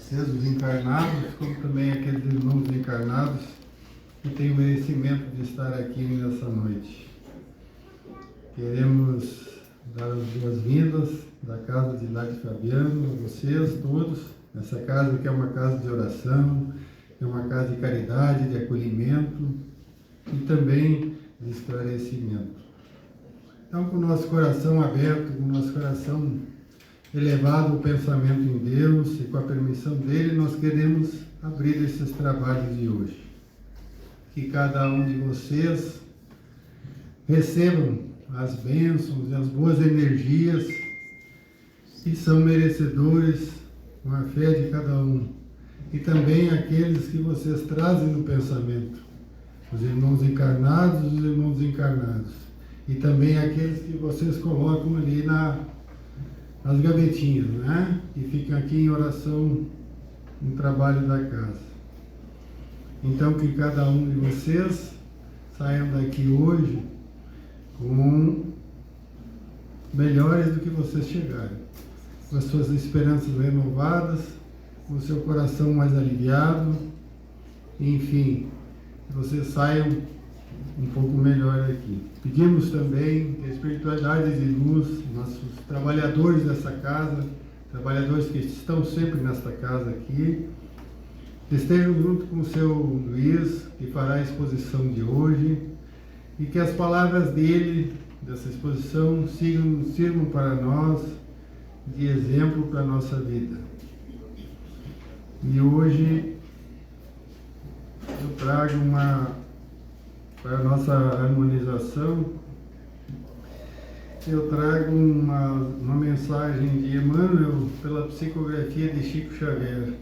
vocês, os encarnados, como também aqueles irmãos encarnados que têm o merecimento de estar aqui nessa noite. Queremos dar as boas-vindas da casa de Hilário Fabiano, a vocês todos, nessa casa que é uma casa de oração, é uma casa de caridade, de acolhimento e também de esclarecimento. Então, com o nosso coração aberto, com o nosso coração elevado ao pensamento em Deus e com a permissão dele, nós queremos abrir esses trabalhos de hoje. Que cada um de vocês recebam as bênçãos e as boas energias que são merecedores com a fé de cada um. E também aqueles que vocês trazem no pensamento, os irmãos encarnados e os irmãos desencarnados. E também aqueles que vocês colocam ali nas gavetinhas, né? E ficam aqui em oração no trabalho da casa. Então, que cada um de vocês saiam daqui hoje com melhores do que vocês chegaram, com as suas esperanças renovadas, com o seu coração mais aliviado, enfim, que vocês saiam um pouco melhor aqui. Pedimos também que a espiritualidade de luz, nossos trabalhadores dessa casa, trabalhadores que estão sempre nesta casa aqui, estejam junto com o seu Luiz, que fará a exposição de hoje, e que as palavras dele, dessa exposição, sirvam para nós de exemplo para a nossa vida. E hoje eu trago para a nossa harmonização, eu trago uma mensagem de Emmanuel pela psicografia de Chico Xavier.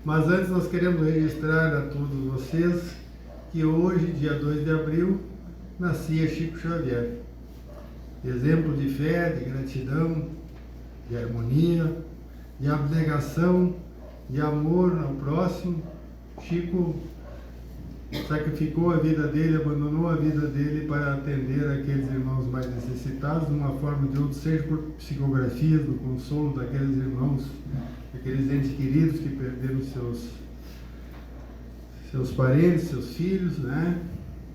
Mas antes nós queremos registrar a todos vocês que hoje, dia 2 de abril, nascia Chico Xavier. Exemplo de fé, de gratidão, de harmonia, de abnegação, de amor ao próximo. Chico sacrificou a vida dele, abandonou a vida dele para atender aqueles irmãos mais necessitados, de uma forma ou de outra, seja por psicografias, do consolo daqueles irmãos, aqueles entes queridos que perderam seus parentes, seus filhos, né?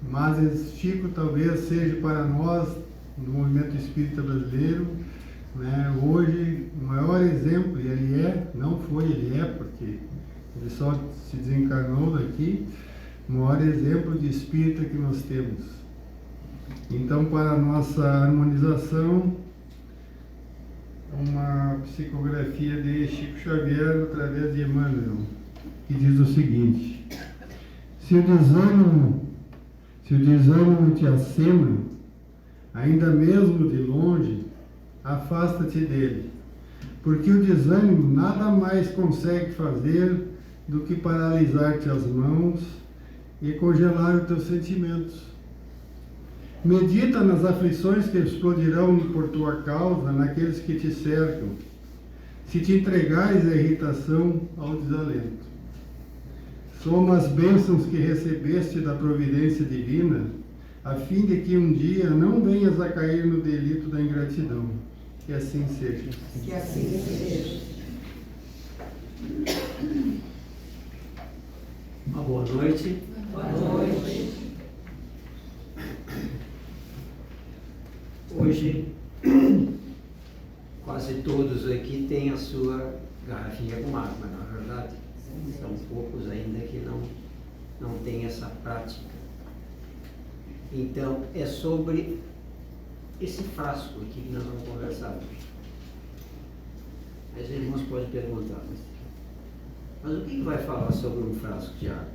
Mas Chico talvez seja para nós, no movimento espírita brasileiro, né, hoje o maior exemplo, e ele é, não foi, ele é, porque ele só se desencarnou daqui, o maior exemplo de espírita que nós temos. Então, para a nossa harmonização, uma psicografia de Chico Xavier através de Emmanuel, que diz o seguinte: se o desânimo te acena, ainda mesmo de longe, afasta-te dele, porque o desânimo nada mais consegue fazer do que paralisar-te as mãos e congelar os teus sentimentos. Medita nas aflições que explodirão por tua causa naqueles que te cercam, se te entregares à irritação, ao desalento. Soma as bênçãos que recebeste da providência divina, a fim de que um dia não venhas a cair no delito da ingratidão. Que assim seja. Que assim seja. Uma boa noite. Boa noite. Hoje, quase todos aqui têm a sua garrafinha com água, não é verdade? São poucos ainda que não têm essa prática. Então, é sobre esse frasco aqui que nós vamos conversar hoje. As irmãs podem perguntar, mas o que vai falar sobre um frasco de água?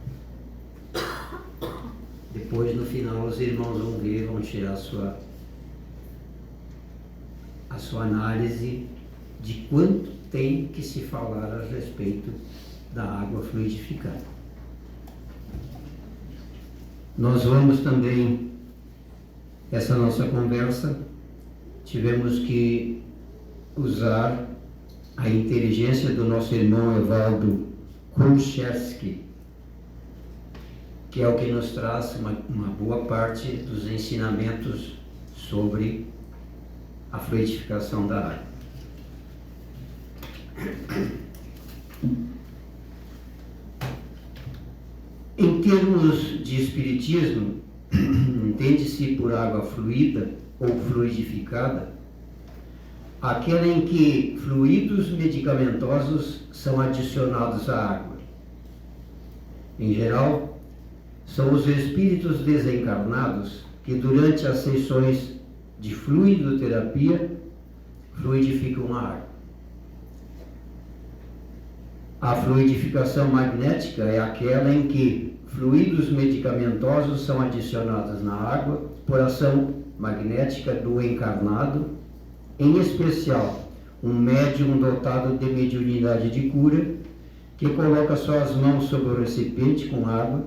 Depois, no final, os irmãos vão ver, vão tirar a sua análise de quanto tem que se falar a respeito da água fluidificada. Nós vamos também, essa nossa conversa, tivemos que usar a inteligência do nosso irmão Evaldo Kulczewski, que é o que nos traz uma boa parte dos ensinamentos sobre a fluidificação da água. Em termos de espiritismo, entende-se por água fluida ou fluidificada aquela em que fluidos medicamentosos são adicionados à água. Em geral, são os espíritos desencarnados que, durante as sessões de fluidoterapia, fluidificam a água. A fluidificação magnética é aquela em que fluidos medicamentosos são adicionados na água por ação magnética do encarnado, em especial um médium dotado de mediunidade de cura, que coloca suas mãos sobre o recipiente com água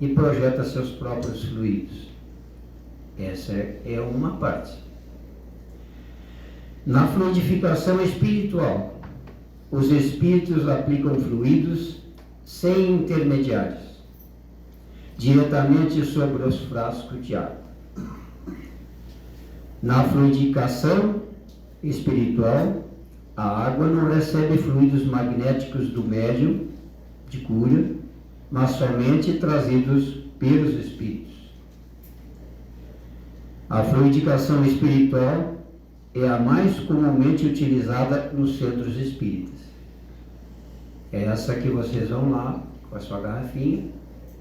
e projeta seus próprios fluidos. Essa é uma parte. Na fluidificação espiritual, os espíritos aplicam fluidos sem intermediários, diretamente sobre os frascos de água. Na fluidificação espiritual, a água não recebe fluidos magnéticos do médium de cura, mas somente trazidos pelos espíritos. A fluidificação espiritual é a mais comumente utilizada nos centros espíritas. É essa que vocês vão lá com a sua garrafinha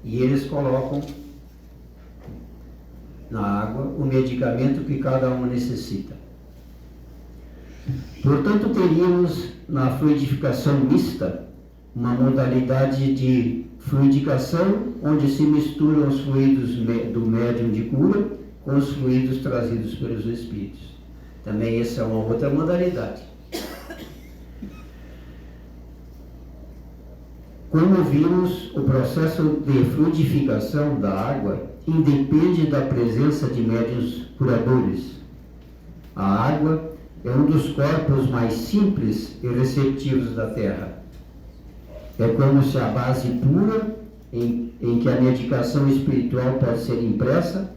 e eles colocam na água o medicamento que cada um necessita. Portanto, teríamos na fluidificação mista uma modalidade de fluidificação onde se misturam os fluidos do médium de cura com os fluidos trazidos pelos espíritos. Também essa é uma outra modalidade. Como vimos, o processo de fluidificação da água independe da presença de médiuns curadores. A água é um dos corpos mais simples e receptivos da Terra. É como se a base pura em que a medicação espiritual pode ser impressa,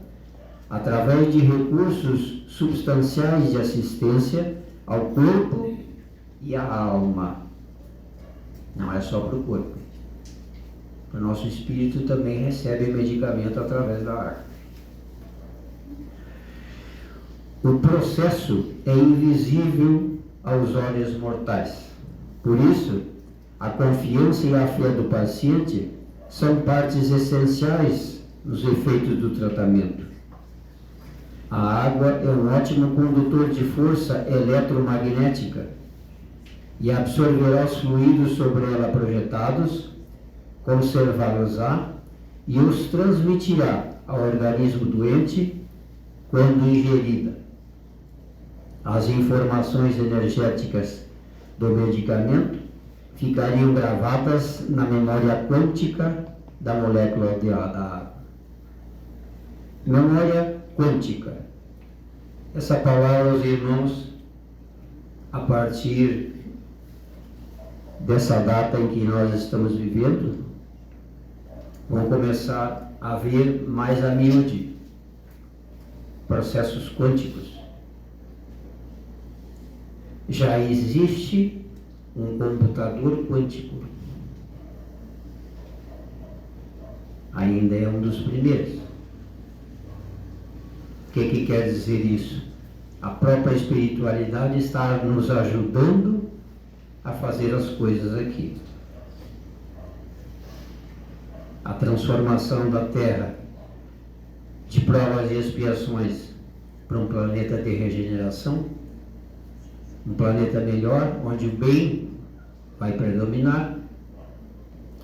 através de recursos substanciais de assistência ao corpo e à alma. Não é só para o corpo. O nosso espírito também recebe medicamento através da água. O processo é invisível aos olhos mortais. Por isso, a confiança e a fé do paciente são partes essenciais nos efeitos do tratamento. A água é um ótimo condutor de força eletromagnética e absorverá os fluidos sobre ela projetados, conservá-los-á e os transmitirá ao organismo doente quando ingerida. As informações energéticas do medicamento ficariam gravadas na memória quântica da molécula da água. Memória quântica. Essa palavra, os irmãos, a partir dessa data em que nós estamos vivendo, vão começar a ver mais a miúde processos quânticos. Já existe um computador quântico. Ainda é um dos primeiros. O que quer dizer isso? A própria espiritualidade está nos ajudando a fazer as coisas aqui. A transformação da Terra de provas e expiações para um planeta de regeneração, um planeta melhor, onde o bem vai predominar.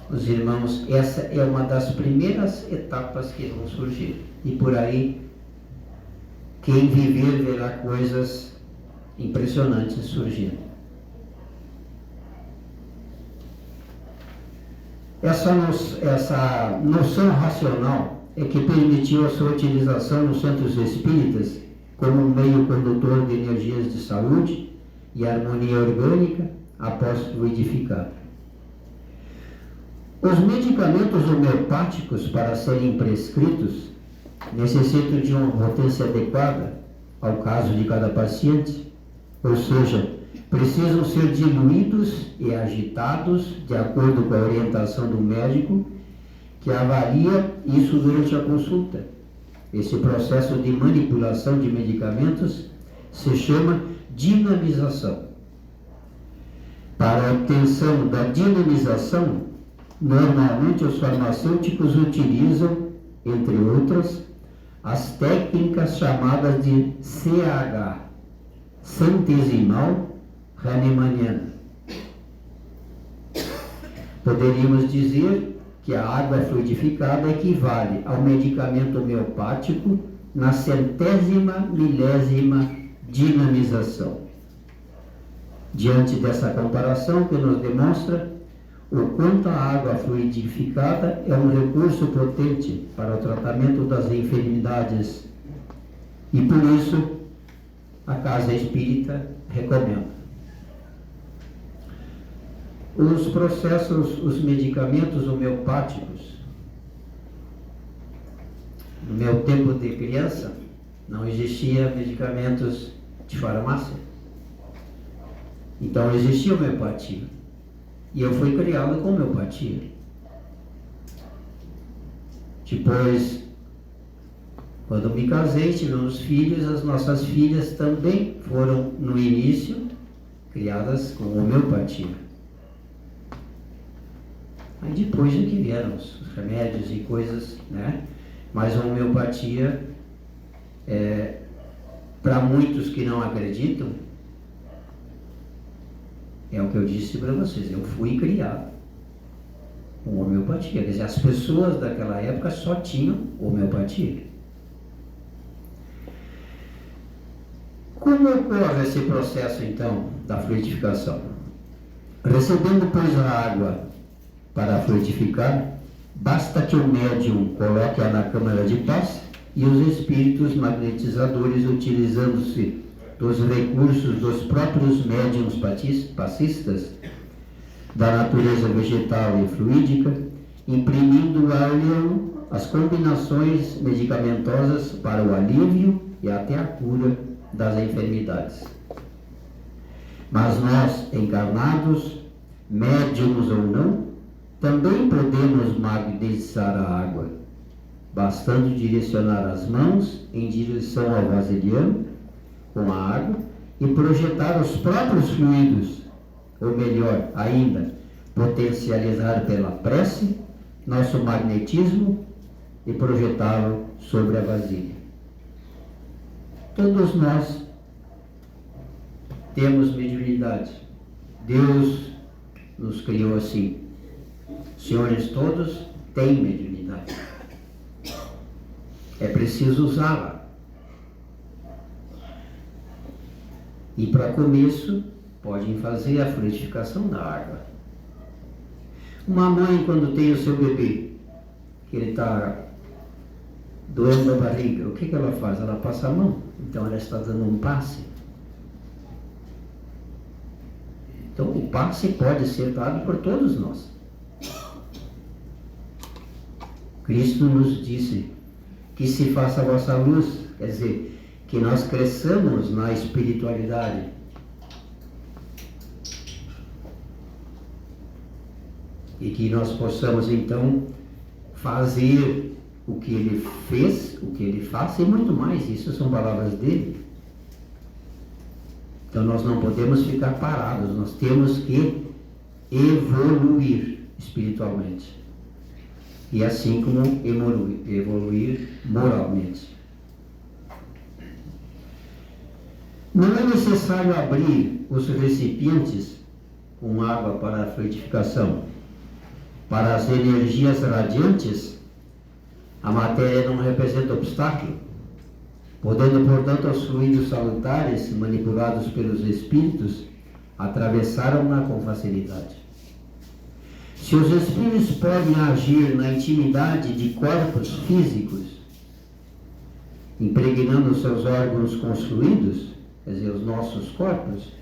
Os irmãos, essa é uma das primeiras etapas que vão surgir. E por aí, quem viver verá coisas impressionantes surgindo. Essa noção racional é que permitiu a sua utilização nos centros espíritas como um meio condutor de energias de saúde e harmonia orgânica após fluidificar. Os medicamentos homeopáticos, para serem prescritos, necessitam de uma potência adequada ao caso de cada paciente, ou seja, precisam ser diluídos e agitados de acordo com a orientação do médico que avalia isso durante a consulta. Esse processo de manipulação de medicamentos se chama dinamização. Para a obtenção da dinamização, normalmente os farmacêuticos utilizam, entre outras, as técnicas chamadas de CH, centesimal hahnemanniana. Poderíamos dizer que a água fluidificada equivale ao medicamento homeopático na centésima milésima dinamização. Diante dessa comparação que nos demonstra o quanto a água fluidificada é um recurso potente para o tratamento das enfermidades e por isso a Casa Espírita recomenda. Os processos, os medicamentos homeopáticos, no meu tempo de criança, não existia medicamentos de farmácia. Então existia homeopatia. E eu fui criado com homeopatia. Depois, quando me casei, tivemos filhos, as nossas filhas também foram, no início, criadas com homeopatia. Aí depois é que vieram os remédios e coisas, né? Mas a homeopatia, para muitos que não acreditam, é o que eu disse para vocês, eu fui criado com homeopatia. Quer dizer, as pessoas daquela época só tinham homeopatia. Como ocorre esse processo, então, da fluidificação? Recebendo, pois, a água para fluidificar, basta que o médium coloque-a na câmara de paz e os espíritos magnetizadores, utilizando-se dos recursos dos próprios médiuns passistas, da natureza vegetal e fluídica, imprimindo-lhe as combinações medicamentosas para o alívio e até a cura das enfermidades. Mas nós, encarnados, médiums ou não, também podemos magnetizar a água, bastando direcionar as mãos em direção ao vasilhame com a água e projetar os próprios fluidos, ou melhor ainda, potencializar pela prece nosso magnetismo e projetá-lo sobre a vasilha. Todos nós temos mediunidade. Deus nos criou assim. Os senhores todos têm mediunidade. É preciso usá-la. E para começo, podem fazer a fluidificação da água. Uma mãe, quando tem o seu bebê, que ele está doendo a barriga, o que ela faz? Ela passa a mão. Então ela está dando um passe. Então o passe pode ser dado por todos nós. Cristo nos disse que se faça a vossa luz, quer dizer, que nós cresçamos na espiritualidade. E que nós possamos então fazer o que ele fez, o que ele faz e muito mais. Isso são palavras dele. Então nós não podemos ficar parados, nós temos que evoluir espiritualmente. E assim como evoluir moralmente. Não é necessário abrir os recipientes com água para a fluidificação. Para as energias radiantes, a matéria não representa obstáculo, podendo, portanto, os fluidos salutares, manipulados pelos espíritos, atravessaram-na com facilidade. Se os espíritos podem agir na intimidade de corpos físicos, impregnando seus órgãos com os fluidos, quer dizer, os nossos corpos,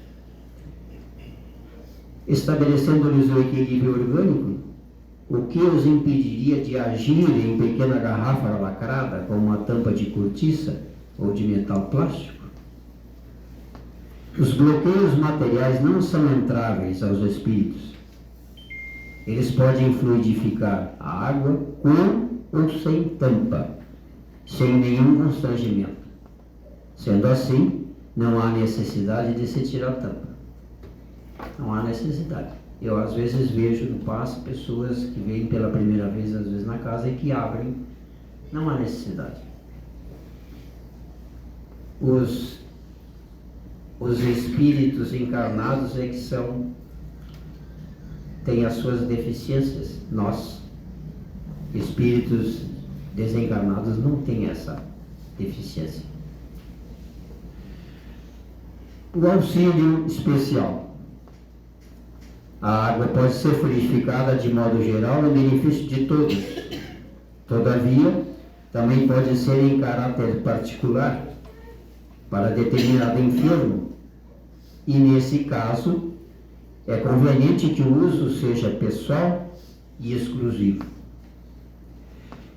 estabelecendo-lhes o equilíbrio orgânico, o que os impediria de agir em pequena garrafa lacrada com uma tampa de cortiça ou de metal plástico? Os bloqueios materiais não são entráveis aos espíritos. eles podem fluidificar a água com ou sem tampa, sem nenhum constrangimento. Sendo assim, não há necessidade de se tirar a tampa. Não há necessidade. Eu às vezes vejo no passo pessoas que vêm pela primeira vez, às vezes na casa, e que abrem. Não há necessidade. Os espíritos encarnados é que têm as suas deficiências. Nós, espíritos desencarnados, não têm essa deficiência. O auxílio especial. A água pode ser fluidificada de modo geral em benefício de todos. Todavia, também pode ser em caráter particular para determinado enfermo, e nesse caso é conveniente que o uso seja pessoal e exclusivo.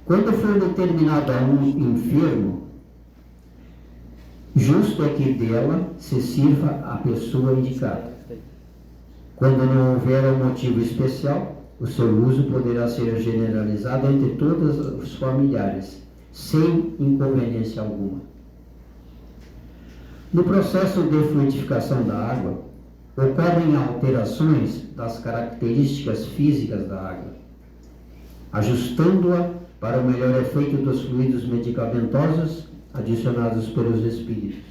Quando for determinado a um enfermo, justo é que dela se sirva a pessoa indicada. Quando não houver um motivo especial, o seu uso poderá ser generalizado entre todos os familiares, sem inconveniência alguma. No processo de fluidificação da água, ocorrem alterações das características físicas da água, ajustando-a para o melhor efeito dos fluidos medicamentosos adicionados pelos espíritos.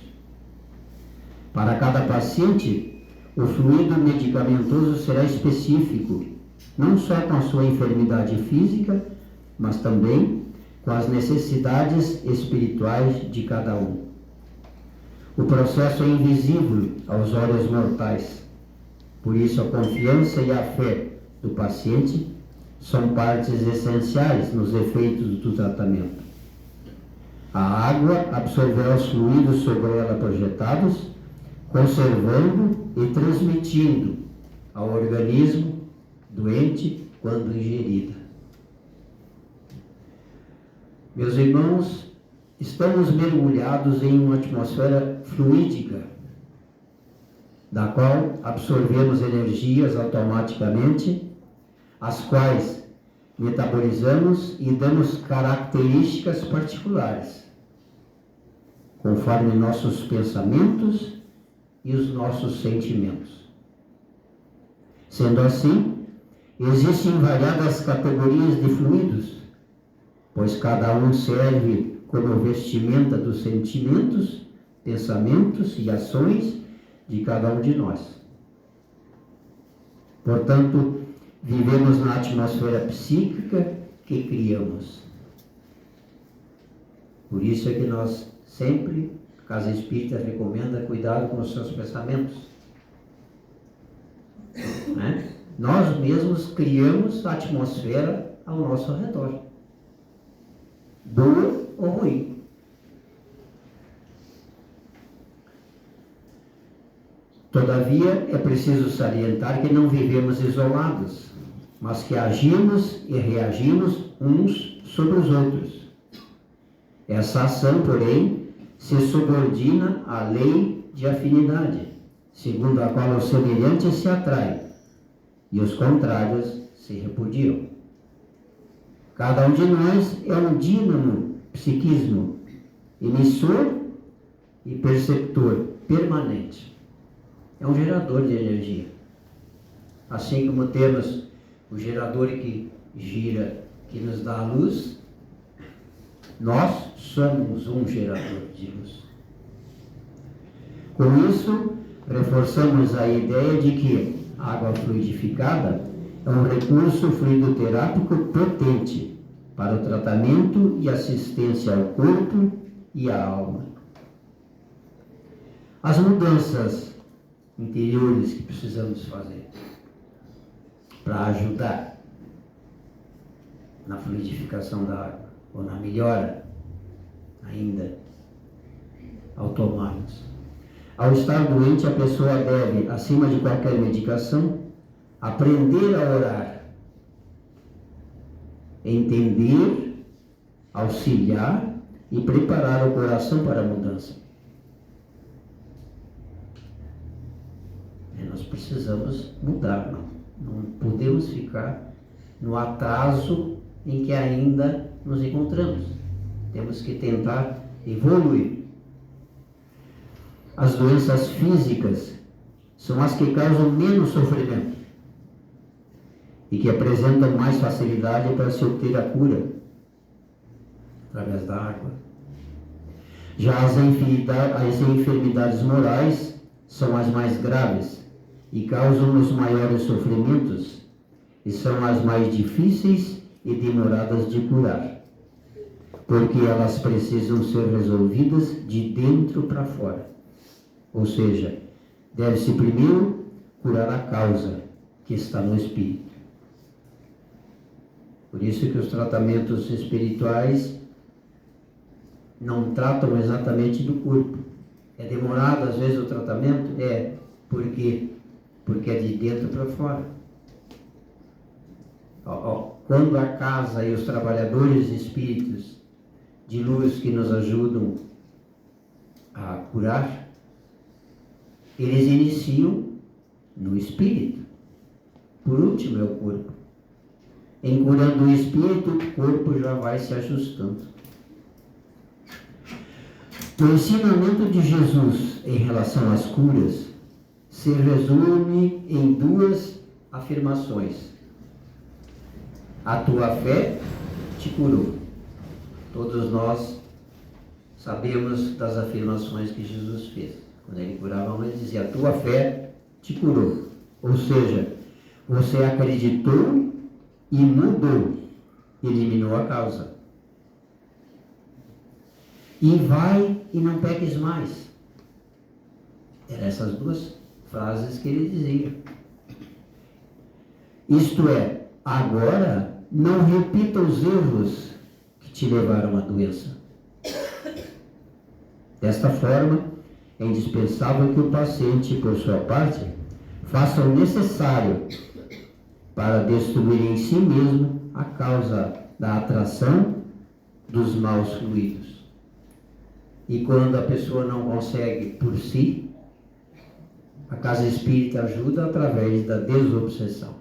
Para cada paciente, o fluido medicamentoso será específico, não só com a sua enfermidade física, mas também com as necessidades espirituais de cada um. O processo é invisível aos olhos mortais, por isso a confiança e a fé do paciente são partes essenciais nos efeitos do tratamento. A água absorverá os fluidos sobre ela projetados, conservando e transmitindo ao organismo doente quando ingerida. Meus irmãos, estamos mergulhados em uma atmosfera fluídica, da qual absorvemos energias automaticamente, as quais metabolizamos e damos características particulares, conforme nossos pensamentos e os nossos sentimentos. Sendo assim, existem variadas categorias de fluidos, pois cada um serve como vestimenta dos sentimentos, pensamentos e ações de cada um de nós. Portanto, vivemos na atmosfera psíquica que criamos. Por isso é que nós sempre, a Casa Espírita recomenda cuidado com os seus pensamentos. Né? Nós mesmos criamos a atmosfera ao nosso redor, boa ou ruim. Todavia, é preciso salientar que não vivemos isolados, mas que agimos e reagimos uns sobre os outros. Essa ação, porém, se subordina à lei de afinidade, segundo a qual os semelhantes se atraem e os contrários se repudiam. Cada um de nós é um dínamo psiquismo, emissor e perceptor permanente. É um gerador de energia. Assim como temos o gerador que gira, que nos dá a luz, nós somos um gerador de luz. Com isso, reforçamos a ideia de que a água fluidificada é um recurso fluidoterápico potente para o tratamento e assistência ao corpo e à alma. As mudanças interiores que precisamos fazer para ajudar na fluidificação da água, ou na melhora ainda, ao tomarmos. Ao estar doente, a pessoa deve, acima de qualquer medicação, aprender a orar, entender, auxiliar e preparar o coração para a mudança. Nós precisamos mudar, não podemos ficar no atraso em que ainda nos encontramos. Temos que tentar evoluir. As doenças físicas são as que causam menos sofrimento e que apresentam mais facilidade para se obter a cura através da água. Já as enfermidades morais são as mais graves e causam os maiores sofrimentos e são as mais difíceis e demoradas de curar, porque elas precisam ser resolvidas de dentro para fora. Ou seja, deve-se primeiro curar a causa, que está no espírito. Por isso que os tratamentos espirituais não tratam exatamente do corpo. É demorado às vezes o tratamento? Por quê? Porque é de dentro para fora. Quando a casa e os trabalhadores espíritos de luz que nos ajudam a curar, eles iniciam no espírito. Por último é o corpo. Em curando o espírito, o corpo já vai se ajustando. O ensinamento de Jesus em relação às curas se resume em duas afirmações. A tua fé te curou. Todos nós sabemos das afirmações que Jesus fez. Quando ele curava, ele dizia: a tua fé te curou. Ou seja, você acreditou e mudou, eliminou a causa. E vai e não peques mais. Eram essas duas frases que ele dizia. Isto é, agora não repita os erros que te levaram à doença. Desta forma, é indispensável que o paciente, por sua parte, faça o necessário para destruir em si mesmo a causa da atração dos maus fluidos. E quando a pessoa não consegue por si, a casa espírita ajuda através da desobsessão.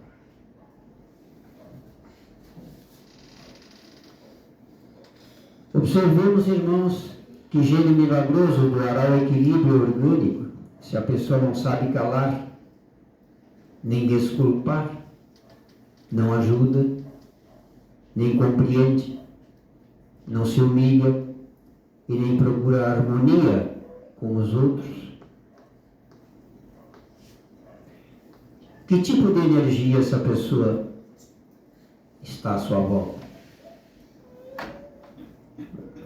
Observemos, irmãos, que gênio milagroso doará o equilíbrio orgânico se a pessoa não sabe calar, nem desculpar, não ajuda, nem compreende, não se humilha e nem procura harmonia com os outros. Que tipo de energia essa pessoa está à sua volta?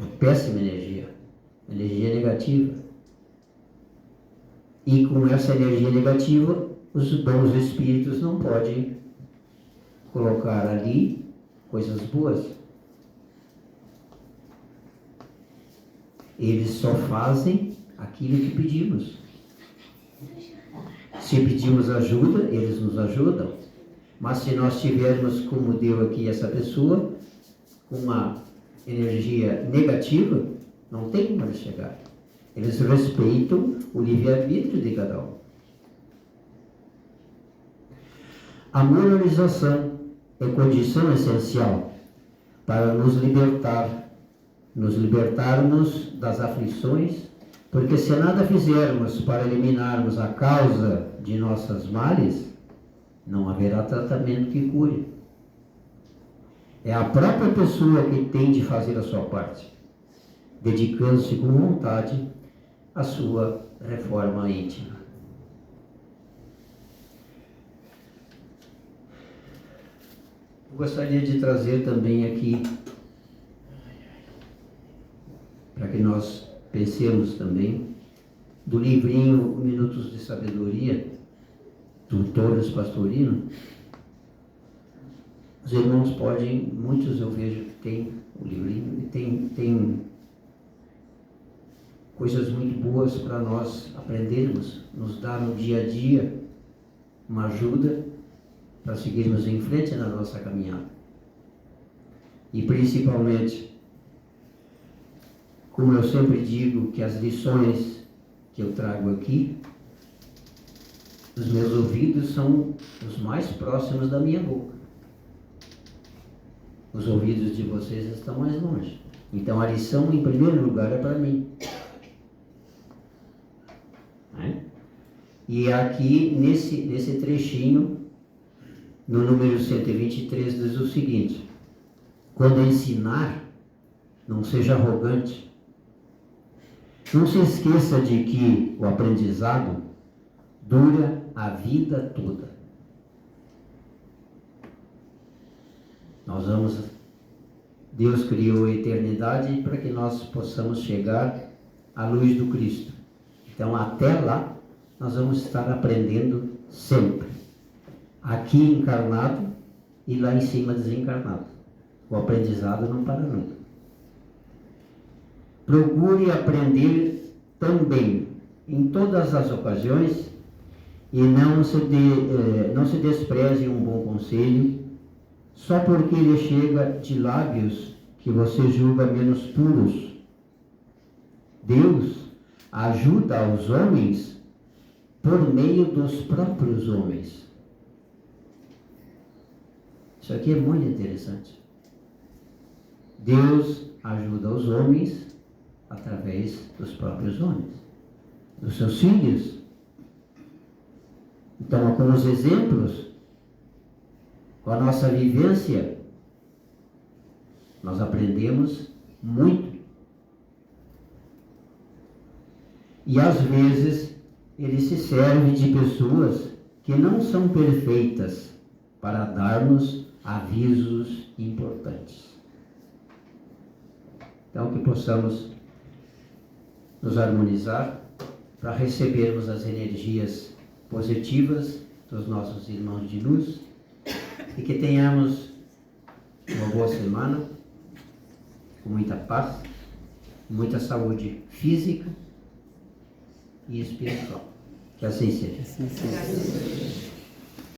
Uma péssima energia negativa. E com essa energia negativa, os bons espíritos não podem colocar ali coisas boas. Eles só fazem aquilo que pedimos. Se pedimos ajuda, eles nos ajudam. Mas se nós tivermos, como deu aqui essa pessoa, uma energia negativa, não tem como eles chegar. Eles respeitam o livre-arbítrio de cada um. A moralização é condição essencial para nos libertarmos das aflições, porque se nada fizermos para eliminarmos a causa de nossas males, não haverá tratamento que cure. É a própria pessoa que tem de fazer a sua parte, dedicando-se com vontade à sua reforma íntima. Eu gostaria de trazer também aqui, para que nós pensemos também, do livrinho Minutos de Sabedoria, do Torres Pastorino. Os irmãos podem, muitos eu vejo que tem o livrinho, e tem coisas muito boas para nós aprendermos, nos dá no dia a dia uma ajuda para seguirmos em frente na nossa caminhada. E principalmente, como eu sempre digo, que as lições que eu trago aqui, os meus ouvidos são os mais próximos da minha boca. Os ouvidos de vocês estão mais longe. Então a lição, em primeiro lugar, é para mim. Né? E aqui, nesse trechinho, no número 123, diz o seguinte: quando ensinar, não seja arrogante. Não se esqueça de que o aprendizado dura a vida toda. Deus criou a eternidade para que nós possamos chegar à luz do Cristo. Então, até lá, nós vamos estar aprendendo sempre. Aqui encarnado e lá em cima desencarnado. O aprendizado não para nunca. Procure aprender também em todas as ocasiões e não se despreze um bom conselho só porque ele chega de lábios que você julga menos puros. Deus ajuda os homens por meio dos próprios homens. Isso aqui é muito interessante. Deus ajuda os homens através dos próprios homens, dos seus filhos. Então, com os exemplos, com a nossa vivência, nós aprendemos muito. E às vezes, ele se serve de pessoas que não são perfeitas para dar-nos avisos importantes. Então, que possamos nos harmonizar para recebermos as energias positivas dos nossos irmãos de luz e que tenhamos uma boa semana, com muita paz, muita saúde física e espiritual. Que assim seja. Graças a Deus.